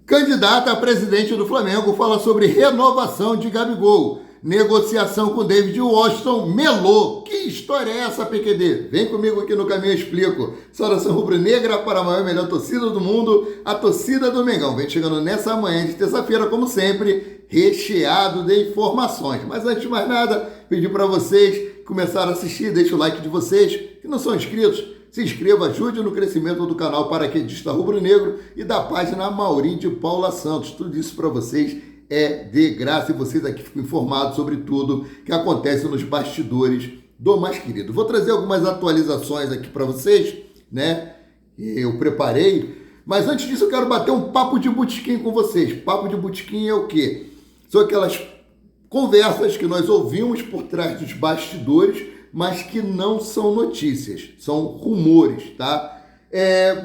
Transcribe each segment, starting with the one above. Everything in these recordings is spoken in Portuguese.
Candidata a presidente do Flamengo fala sobre renovação de Gabigol. Negociação com David Washington melou. Que história é essa, PQD? Vem comigo aqui no Caminho Eu Explico. Saudação rubro-negra para a maior e melhor torcida do mundo, a torcida do Mengão. Vem chegando nessa manhã de terça-feira, como sempre, recheado de informações. Mas antes de mais nada, pedir para vocês começarem a assistir, deixa o like de vocês, que não são inscritos. Se inscreva, ajude no crescimento do canal Paraquedista Rubro-Negro e da página Maurinho de Paula Santos. Tudo isso para vocês é de graça e vocês aqui ficam informados sobre tudo que acontece nos bastidores do mais querido. Vou trazer algumas atualizações aqui para vocês, né? Eu preparei, mas antes disso eu quero bater um papo de botequim com vocês. Papo de botequim é o quê? São aquelas conversas que nós ouvimos por trás dos bastidores, mas que não são notícias, são rumores, tá?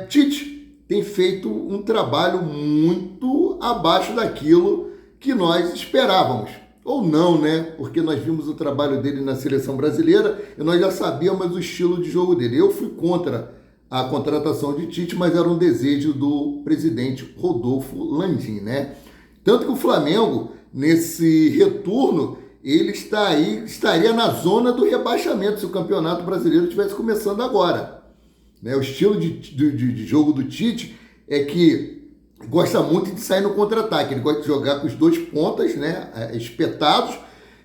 Tite tem feito um trabalho muito abaixo daquilo que nós esperávamos. Ou não, né? Porque nós vimos o trabalho dele na seleção brasileira e nós já sabíamos o estilo de jogo dele. Eu fui contra a contratação de Tite, mas era um desejo do presidente Rodolfo Landim, né? Tanto que o Flamengo, nesse retorno, ele estaria na zona do rebaixamento se o Campeonato Brasileiro estivesse começando agora. Né? O estilo de jogo do Tite é que gosta muito de sair no contra-ataque. Ele gosta de jogar com os dois pontas, né, espetados.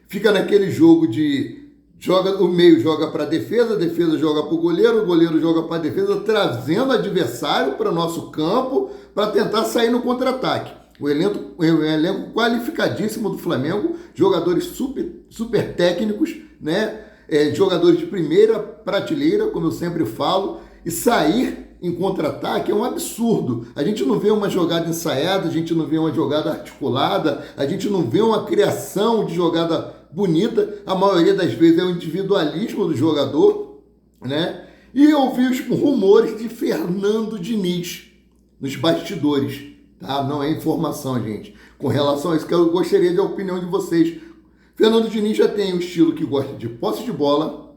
Fica naquele jogo de o meio joga para a defesa joga para o goleiro joga para a defesa, trazendo o adversário para o nosso campo para tentar sair no contra-ataque. O elenco qualificadíssimo do Flamengo, jogadores super técnicos, né? Jogadores de primeira prateleira, como eu sempre falo, e sair em contra-ataque é um absurdo. A gente não vê uma jogada ensaiada, a gente não vê uma jogada articulada, a gente não vê uma criação de jogada bonita. A maioria das vezes é o individualismo do jogador, né? E eu vi os rumores de Fernando Diniz nos bastidores, tá? Não é informação, gente. Com relação a isso, que eu gostaria da opinião de vocês. Fernando Diniz já tem um estilo que gosta de posse de bola,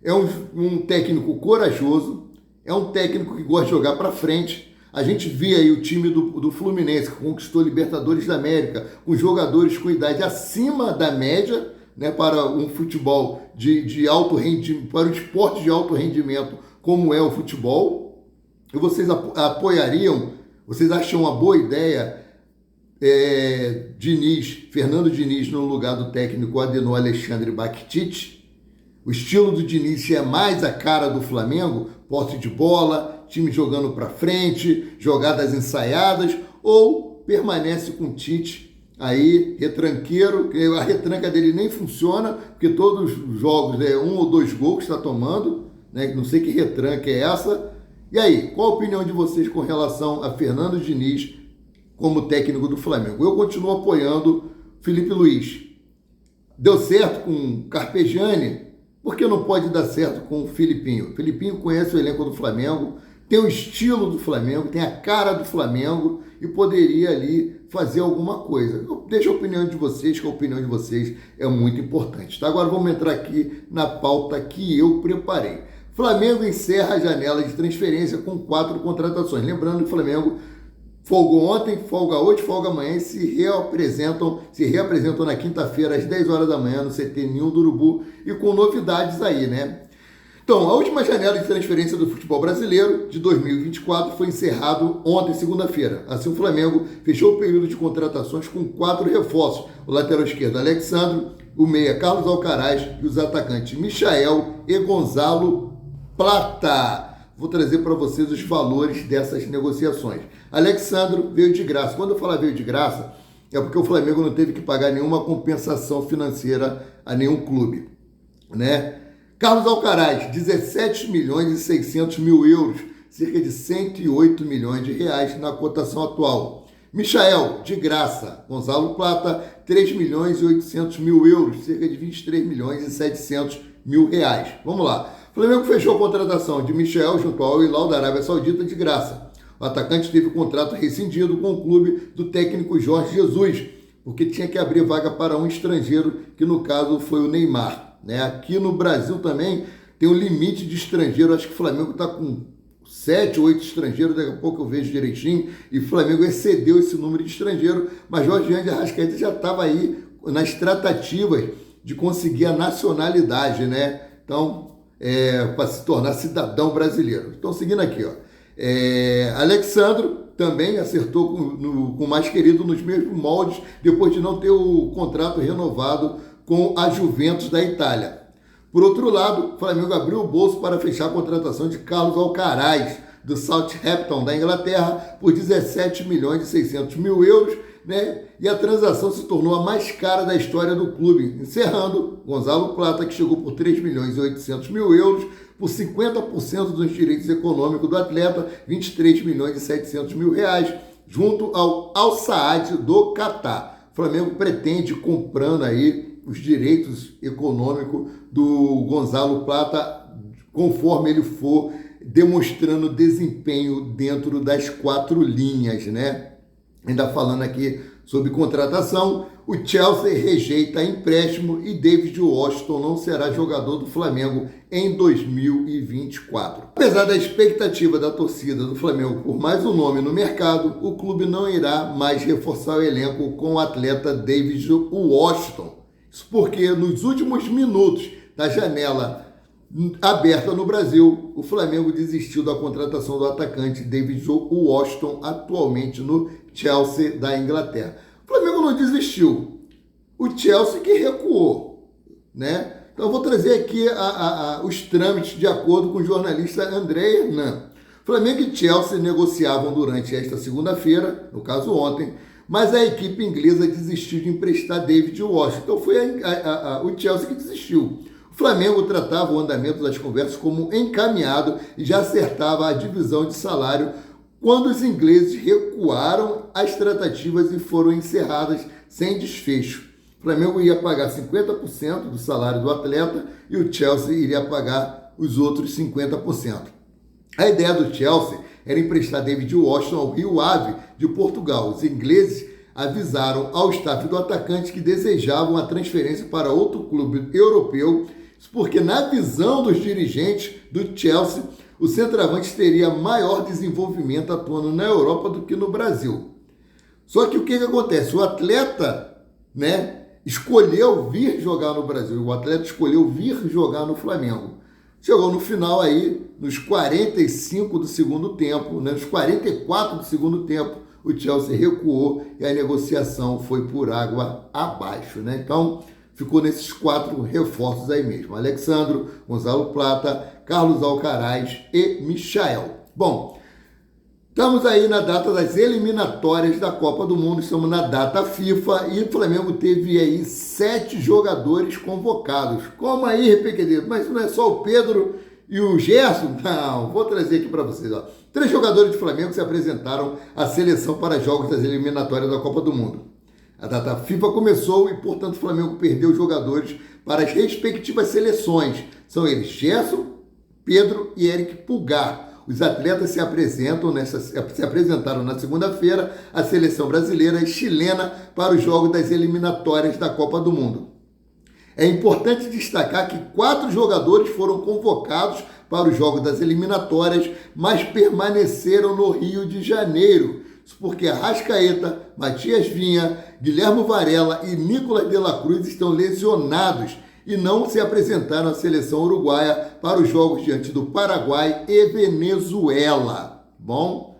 é um técnico corajoso, é um técnico que gosta de jogar para frente. A gente vê aí o time do Fluminense, que conquistou Libertadores da América, com jogadores com idade acima da média, né, para um futebol de alto rendimento, para o esporte de alto rendimento, como é o futebol. E vocês apoiariam, vocês acham uma boa ideia Fernando Diniz no lugar do técnico Adenor Alexandre Bactite? O estilo do Diniz é mais a cara do Flamengo, posse de bola, time jogando para frente, jogadas ensaiadas, ou permanece com o Tite aí, retranqueiro, que a retranca dele nem funciona, porque todos os jogos é 1 ou 2 gols que está tomando, né? Não sei que retranca é essa. E aí, qual a opinião de vocês com relação a Fernando Diniz como técnico do Flamengo? Eu continuo apoiando Felipe Luiz. Deu certo com Carpegiani? Por que não pode dar certo com o Filipinho? O Filipinho conhece o elenco do Flamengo, tem o estilo do Flamengo, tem a cara do Flamengo e poderia ali fazer alguma coisa. Deixa a opinião de vocês, que a opinião de vocês é muito importante. Tá? Agora vamos entrar aqui na pauta que eu preparei. Flamengo encerra a janela de transferência com 4 contratações. Lembrando que o Flamengo folgou ontem, folga hoje, folga amanhã e se reapresentam na quinta-feira às 10 horas da manhã no CT Ninho do Urubu e com novidades aí, né? Então, a última janela de transferência do futebol brasileiro de 2024 foi encerrado ontem, segunda-feira. Assim, o Flamengo fechou o período de contratações com 4 reforços. O lateral esquerdo, Alexandro, o meia, Carlos Alcaraz e os atacantes, Michael e Gonzalo Plata. Vou trazer para vocês os valores dessas negociações. Alexandro veio de graça. Quando eu falar veio de graça, é porque o Flamengo não teve que pagar nenhuma compensação financeira a nenhum clube, né? Carlos Alcaraz, 17 milhões e 600 mil euros, cerca de 108 milhões de reais na cotação atual. Michael, de graça. Gonzalo Plata, 3 milhões e 800 mil euros, cerca de 23 milhões e 700 mil reais. Vamos lá. O Flamengo fechou a contratação de Michael junto ao Al Hilal da Arábia Saudita de graça. O atacante teve o contrato rescindido com o clube do técnico Jorge Jesus, porque tinha que abrir vaga para um estrangeiro, que no caso foi o Neymar. Né? Aqui no Brasil também tem um limite de estrangeiro, acho que o Flamengo está com 7, 8 estrangeiros, daqui a pouco eu vejo direitinho, e o Flamengo excedeu esse número de estrangeiros, mas Jorge Jesus de Arrascaeta já estava aí nas tratativas de conseguir a nacionalidade, né? Então, para se tornar cidadão brasileiro. Então, seguindo aqui, ó. Alexandro também acertou com o mais querido nos mesmos moldes, depois de não ter o contrato renovado com a Juventus da Itália. Por outro lado, o Flamengo abriu o bolso para fechar a contratação de Carlos Alcaraz, do Southampton, da Inglaterra, por 17 milhões e 600 mil euros, né? E a transação se tornou a mais cara da história do clube, encerrando Gonzalo Plata, que chegou por 3 milhões e 800 mil euros, por 50% dos direitos econômicos do atleta, 23 milhões e 700 mil reais, junto ao Al Saad do Catar. O Flamengo pretende, comprando aí os direitos econômicos do Gonzalo Plata, conforme ele for demonstrando desempenho dentro das 4 linhas, né? Ainda falando aqui sobre contratação, o Chelsea rejeita empréstimo e David Washington não será jogador do Flamengo em 2024. Apesar da expectativa da torcida do Flamengo por mais um nome no mercado, o clube não irá mais reforçar o elenco com o atleta David Washington. Isso porque nos últimos minutos da janela aberta no Brasil, o Flamengo desistiu da contratação do atacante David Washington, atualmente no Chelsea da Inglaterra. O Flamengo não desistiu, o Chelsea que recuou, né? Então eu vou trazer aqui os trâmites de acordo com o jornalista André Hernan. Flamengo e Chelsea negociavam durante esta segunda-feira, no caso ontem, mas a equipe inglesa desistiu de emprestar David Washington. Então foi o Chelsea que desistiu. O Flamengo tratava o andamento das conversas como encaminhado e já acertava a divisão de salário quando os ingleses recuaram as tratativas e foram encerradas sem desfecho. O Flamengo ia pagar 50% do salário do atleta e o Chelsea iria pagar os outros 50%. A ideia do Chelsea era emprestar David Washington ao Rio Ave de Portugal. Os ingleses avisaram ao staff do atacante que desejavam a transferência para outro clube europeu, porque na visão dos dirigentes do Chelsea, o centroavante teria maior desenvolvimento atuando na Europa do que no Brasil. Só que o que acontece? O atleta, né, escolheu vir jogar no Brasil, o atleta escolheu vir jogar no Flamengo. Chegou no final aí, nos 45 do segundo tempo, né, nos 44 do segundo tempo, o Chelsea recuou e a negociação foi por água abaixo, né? Então, ficou nesses 4 reforços aí mesmo. Alexandro, Gonzalo Plata, Carlos Alcaraz e Michael. Bom, estamos aí na data das eliminatórias da Copa do Mundo, estamos na data FIFA e o Flamengo teve aí 7 jogadores convocados. Como aí, PQD? Mas não é só o Pedro e o Gerson? Não, vou trazer aqui para vocês. 3 jogadores do Flamengo se apresentaram à seleção para jogos das eliminatórias da Copa do Mundo. A data FIFA começou e, portanto, o Flamengo perdeu jogadores para as respectivas seleções. São eles Gerson, Pedro e Eric Pulgar. Os atletas se apresentaram na segunda-feira à seleção brasileira e chilena para os jogos das eliminatórias da Copa do Mundo. É importante destacar que 4 jogadores foram convocados para os jogos das eliminatórias, mas permaneceram no Rio de Janeiro. Isso porque Arrascaeta, Matias Vinha, Guilherme Varela e Nicolas de la Cruz estão lesionados e não se apresentaram à seleção uruguaia para os jogos diante do Paraguai e Venezuela. Bom,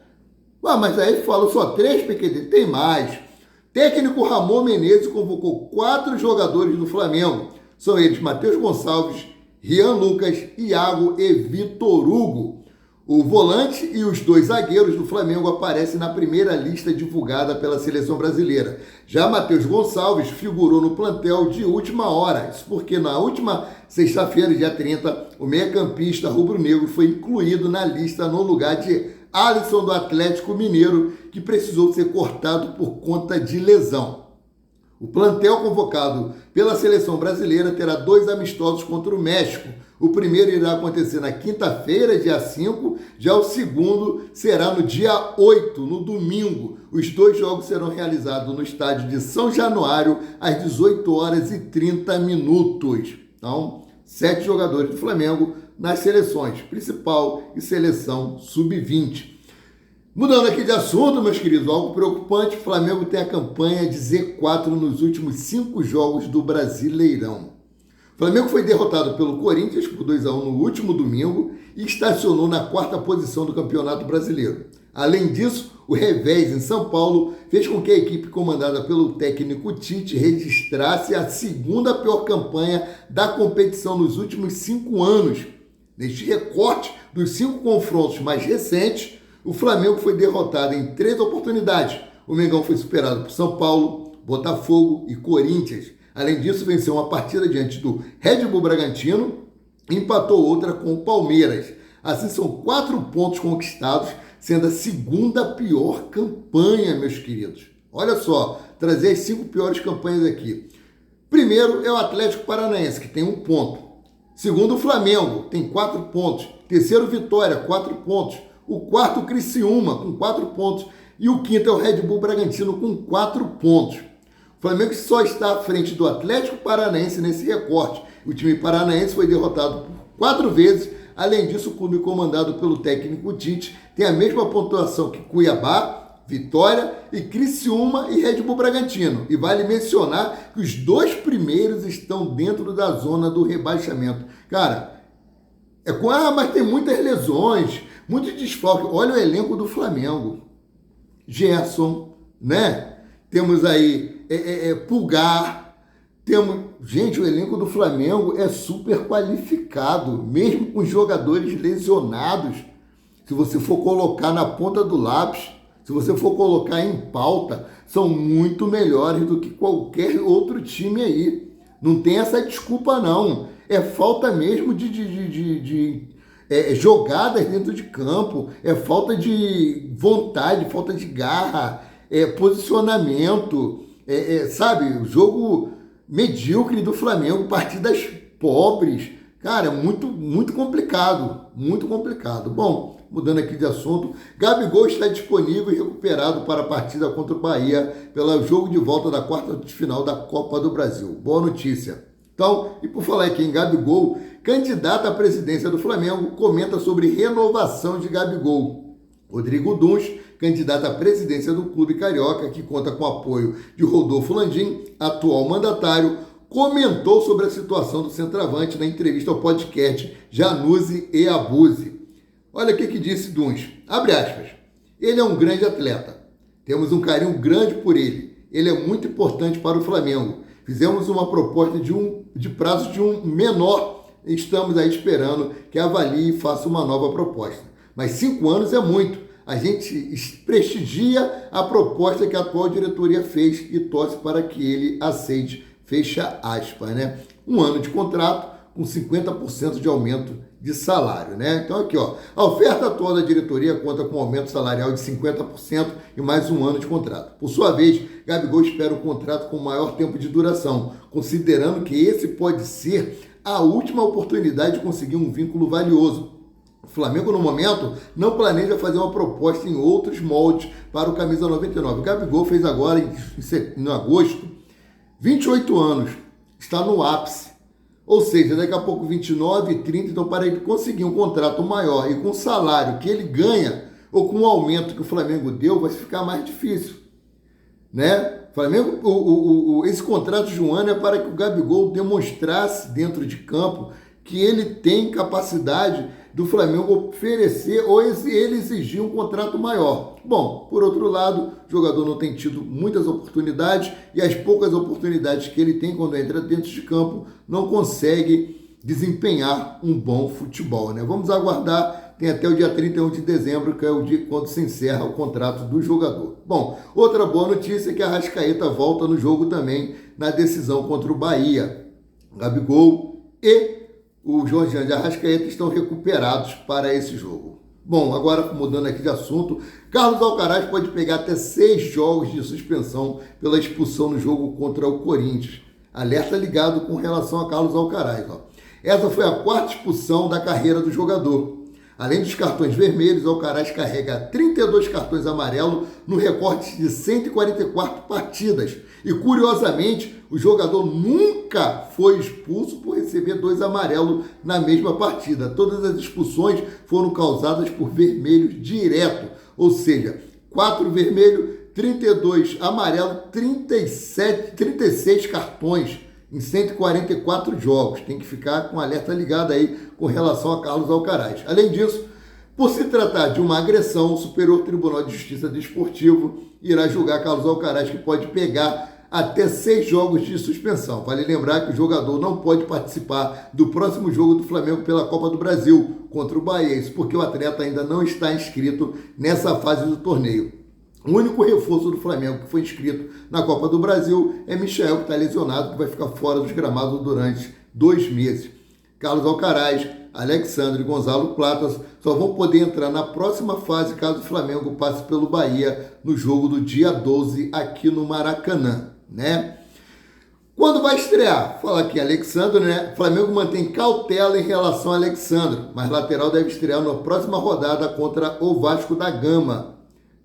mas aí falo só 3, PQD, tem mais. Técnico Ramon Menezes convocou 4 jogadores do Flamengo. São eles Matheus Gonçalves, Rian Lucas, Iago e Vitor Hugo. O volante e os 2 zagueiros do Flamengo aparecem na primeira lista divulgada pela seleção brasileira. Já Matheus Gonçalves figurou no plantel de última hora. Isso porque na última sexta-feira, dia 30, o meio-campista rubro-negro foi incluído na lista no lugar de Alisson do Atlético Mineiro, que precisou ser cortado por conta de lesão. O plantel convocado pela seleção brasileira terá 2 amistosos contra o México. O primeiro irá acontecer na quinta-feira, dia 5, já o segundo será no dia 8, no domingo. Os 2 jogos serão realizados no estádio de São Januário, às 18h30. Então, 7 jogadores do Flamengo nas seleções principal e seleção sub-20. Mudando aqui de assunto, meus queridos, algo preocupante, o Flamengo tem a campanha de Z4 nos últimos 5 jogos do Brasileirão. O Flamengo foi derrotado pelo Corinthians por 2-1 no último domingo e estacionou na 4ª posição do Campeonato Brasileiro. Além disso, o revés em São Paulo fez com que a equipe comandada pelo técnico Tite registrasse a 2ª pior campanha da competição nos últimos 5 anos. Neste recorte dos 5 confrontos mais recentes, o Flamengo foi derrotado em 3 oportunidades. O Mengão foi superado por São Paulo, Botafogo e Corinthians. Além disso, venceu uma partida diante do Red Bull Bragantino e empatou outra com o Palmeiras. Assim, são 4 pontos conquistados, sendo a 2ª pior campanha, meus queridos. Olha só, trazer as 5 piores campanhas aqui. Primeiro é o Atlético Paranaense, que tem 1 ponto. Segundo, o Flamengo, tem 4 pontos. Terceiro, Vitória, 4 pontos. O quarto, Criciúma, com 4 pontos. E o quinto é o Red Bull Bragantino, com 4 pontos. O Flamengo só está à frente do Atlético Paranaense nesse recorte. O time paranaense foi derrotado por 4 vezes. Além disso, o clube comandado pelo técnico Tite tem a mesma pontuação que Cuiabá, Vitória e Criciúma e Red Bull Bragantino. E vale mencionar que os 2 primeiros estão dentro da zona do rebaixamento. Cara, mas tem muitas lesões, muito desfalque. Olha o elenco do Flamengo. Gerson, né? Temos aí Pulgar. Gente, o elenco do Flamengo é super qualificado, mesmo com jogadores lesionados. Se você for colocar na ponta do lápis, se você for colocar em pauta, são muito melhores do que qualquer outro time aí. Não tem essa desculpa, não. É falta mesmo de jogadas dentro de campo, é falta de vontade, falta de garra, posicionamento, sabe? O jogo medíocre do Flamengo, partidas pobres. Cara, muito complicado, muito complicado. Bom, mudando aqui de assunto, Gabigol está disponível e recuperado para a partida contra o Bahia pelo jogo de volta da 1/4 de final da Copa do Brasil. Boa notícia. Então, e por falar aqui em Gabigol, candidato à presidência do Flamengo comenta sobre renovação de Gabigol. Rodrigo Duns, candidato à presidência do clube carioca, que conta com o apoio de Rodolfo Landim, atual mandatário, comentou sobre a situação do centroavante na entrevista ao podcast Januzzi e Abuse. Olha o que disse Duns, abre aspas, ele é um grande atleta, temos um carinho grande por ele, ele é muito importante para o Flamengo, fizemos uma proposta de prazo de um menor, estamos aí esperando que avalie e faça uma nova proposta, mas 5 anos é muito, a gente prestigia a proposta que a atual diretoria fez e torce para que ele aceite, fecha aspas, né? 1 ano de contrato com 50% de aumento de salário, né? Então aqui, ó, a oferta atual da diretoria conta com um aumento salarial de 50% e mais 1 ano de contrato. Por sua vez, Gabigol espera um contrato com maior tempo de duração, considerando que esse pode ser a última oportunidade de conseguir um vínculo valioso. O Flamengo, no momento, não planeja fazer uma proposta em outros moldes para o camisa 99. O Gabigol fez agora, em agosto, 28 anos, está no ápice. Ou seja, daqui a pouco 29, 30, então para ele conseguir um contrato maior e com o salário que ele ganha, ou com o aumento que o Flamengo deu, vai ficar mais difícil. Né? Flamengo, esse contrato de 1 ano é para que o Gabigol demonstrasse dentro de campo que ele tem capacidade do Flamengo oferecer ou ele exigir um contrato maior. Bom, por outro lado, o jogador não tem tido muitas oportunidades e as poucas oportunidades que ele tem quando entra dentro de campo não consegue desempenhar um bom futebol, né? Vamos aguardar, tem até o dia 31 de dezembro, que é o dia quando se encerra o contrato do jogador. Bom, outra boa notícia é que a Arrascaeta volta no jogo também na decisão contra o Bahia. Gabigol e o João Jean de Arrascaeta estão recuperados para esse jogo. Bom, agora mudando aqui de assunto, Carlos Alcaraz pode pegar até 6 jogos de suspensão pela expulsão no jogo contra o Corinthians. Alerta ligado com relação a Carlos Alcaraz. Ó. Essa foi a 4ª expulsão da carreira do jogador. Além dos cartões vermelhos, o Alcaraz carrega 32 cartões amarelos no recorte de 144 partidas. E, curiosamente, o jogador nunca foi expulso por receber 2 amarelos na mesma partida. Todas as expulsões foram causadas por vermelhos direto, ou seja, 4 vermelhos, 32 amarelos, 36 cartões em 144 jogos. Tem que ficar com alerta ligado aí com relação a Carlos Alcaraz. Além disso, por se tratar de uma agressão, o Superior Tribunal de Justiça Desportivo irá julgar Carlos Alcaraz, que pode pegar até 6 jogos de suspensão. Vale lembrar que o jogador não pode participar do próximo jogo do Flamengo pela Copa do Brasil contra o Bahia, isso porque o atleta ainda não está inscrito nessa fase do torneio. O único reforço do Flamengo que foi inscrito na Copa do Brasil é Michael, que está lesionado, que vai ficar fora dos gramados durante 2 meses. Carlos Alcaraz, Alexandre e Gonzalo Platas só vão poder entrar na próxima fase caso o Flamengo passe pelo Bahia no jogo do dia 12 aqui no Maracanã, né? Quando vai estrear? Fala aqui, Alexandre, né? O Flamengo mantém cautela em relação a Alexandre, mas lateral deve estrear na próxima rodada contra o Vasco da Gama,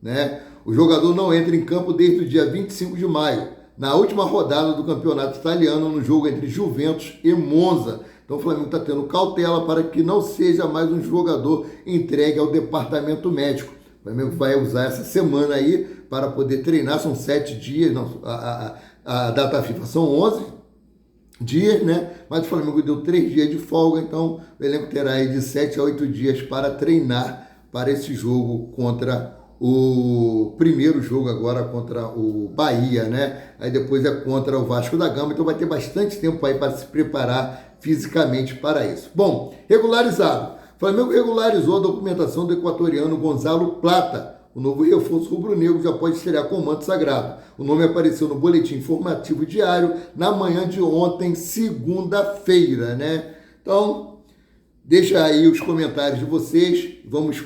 né? O jogador não entra em campo desde o dia 25 de maio, na última rodada do campeonato italiano, no jogo entre Juventus e Monza. Então o Flamengo está tendo cautela para que não seja mais um jogador entregue ao departamento médico. O Flamengo vai usar essa semana aí para poder treinar, são 7 dias, não, a data FIFA são 11 dias, né? Mas o Flamengo deu 3 dias de folga, então o elenco terá aí de 7 a 8 dias para treinar para esse jogo contra o primeiro jogo agora contra o Bahia, né? Aí depois é contra o Vasco da Gama, então vai ter bastante tempo aí para se preparar fisicamente para isso. Bom, regularizado. O Flamengo regularizou a documentação do equatoriano Gonzalo Plata. O novo reforço rubro-negro já pode estrear com o manto sagrado. O nome apareceu no boletim informativo diário na manhã de ontem, segunda-feira, né? Então, deixa aí os comentários de vocês. Vamos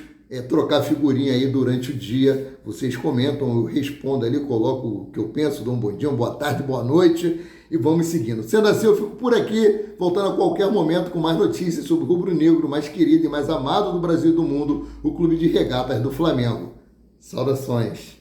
trocar figurinha aí durante o dia. Vocês comentam, eu respondo ali, coloco o que eu penso, dou um bom dia, uma boa tarde, boa noite e vamos seguindo. Sendo assim, eu fico por aqui, voltando a qualquer momento com mais notícias sobre o rubro-negro mais querido e mais amado do Brasil e do mundo, o Clube de Regatas do Flamengo. Saudações!